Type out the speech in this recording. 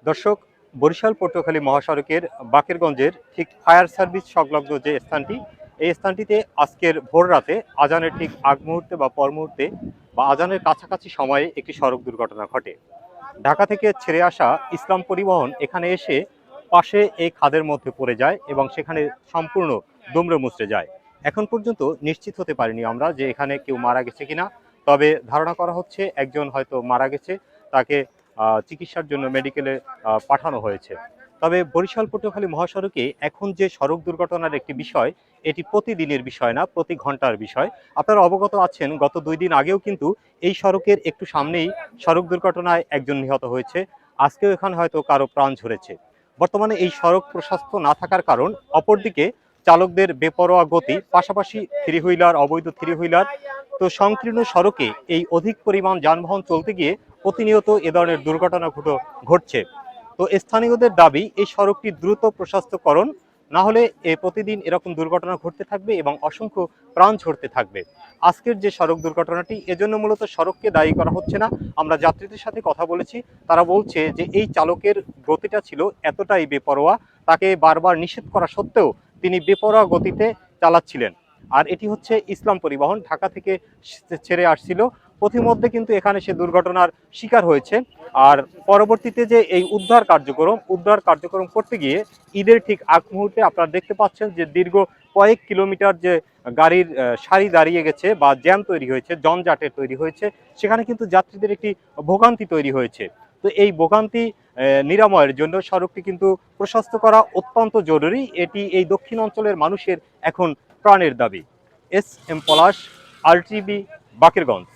দর্শক, বরিশাল পটুয়াখালী মহাসড়কের বাকেরগঞ্জের ঠিক ফায়ার সার্ভিস সংলগ্ন যে স্থানটি, এই স্থানটিতে আজকের ভোর রাতে আজানের ঠিক আগ মুহূর্তে বা পর মুহূর্তে বা আজানের কাছাকাছি সময়ে একটি সড়ক দুর্ঘটনা ঘটে। ঢাকা থেকে ছেড়ে আসা ইসলাম পরিবহন এখানে এসে পাশে এই খাদের মধ্যে পড়ে যায় এবং সেখানে সম্পূর্ণ দুমড়ে মুচড়ে যায়। এখন পর্যন্ত নিশ্চিত হতে পারিনি আমরা যে এখানে কেউ মারা গেছে কিনা, তবে ধারণা করা হচ্ছে একজন হয়তো মারা গেছে, তাকে চিকিৎসার জন্য মেডিকেলে পাঠানো হয়েছে। তবে বরিশাল পটুয়াখালী মহাসড়কে এখন যে সড়ক দুর্ঘটনার একটি বিষয়, এটি প্রতিদিনের বিষয় না, প্রতি ঘন্টার বিষয়। আপনারা অবগত আছেন, গত 2 দিন আগেও কিন্তু এই সড়কের একটু সামনেই সড়ক দুর্ঘটনায় একজন নিহত হয়েছে। আজকেও এখানে হয়তো কারো প্রাণ ঝরেছে। বর্তমানে এই সড়ক প্রশস্ত না থাকার কারণ, অপরদিকে চালকদের বেপরোয়া গতি, পাশাপাশি থ্রি হুইলার, অবৈধ থ্রি হুইলার, তো সংকীর্ণ সড়কে এই অধিক পরিমাণ যানবাহন চলতে গিয়ে প্রতিনিয়ত এ ধরনের দুর্ঘটনা ঘটছে। তো স্থানীয়দের দাবি এই সড়কটি দ্রুত প্রশস্তকরণ, না হলে প্রতিদিন এরকম দুর্ঘটনা ঘটতে থাকবে এবং অসংখ্য প্রাণ ঝরতে থাকবে। আজকের যে সড়ক দুর্ঘটনাটি, এজন্য মূলত সড়ককে দায়ী করা হচ্ছে না। আমরা যাত্রীদের সাথে কথা বলেছি, তারা বলছে যে এই চালকের গতিটা ছিল এতটাই বেপরোয়া, তাকে বারবার নিষেধ করা সত্ত্বেও তিনি বেপরোয়া গতিতে চালাচ্ছিলেন। আর এটি হচ্ছে ইসলাম পরিবহন, ঢাকা থেকে ছেড়ে আসছিল, পথিমধ্যে কিন্তু এখানে সে দুর্ঘটনার শিকার হয়েছে। আর পরবর্তীতে যে এই উদ্ধার কার্যক্রম করতে গিয়ে ঈদের ঠিক আগ মুহূর্তে আপনারা দেখতে পাচ্ছেন যে দীর্ঘ কয়েক কিলোমিটার যে গাড়ির সারি দাঁড়িয়ে গেছে বা জ্যাম তৈরি হয়েছে, জঞ্জাটের তৈরি হয়েছে, সেখানে কিন্তু যাত্রীদের একটি ভোগান্তি তৈরি হয়েছে। তো এই ভোগান্তি নিরাময়ের জন্য সড়কটি কিন্তু প্রশস্ত করা অত্যন্ত জরুরি। এটি এই দক্ষিণ অঞ্চলের মানুষের এখন প্রাণের দাবি। এস এম পলাশ, RTV, বাকেরগঞ্জ।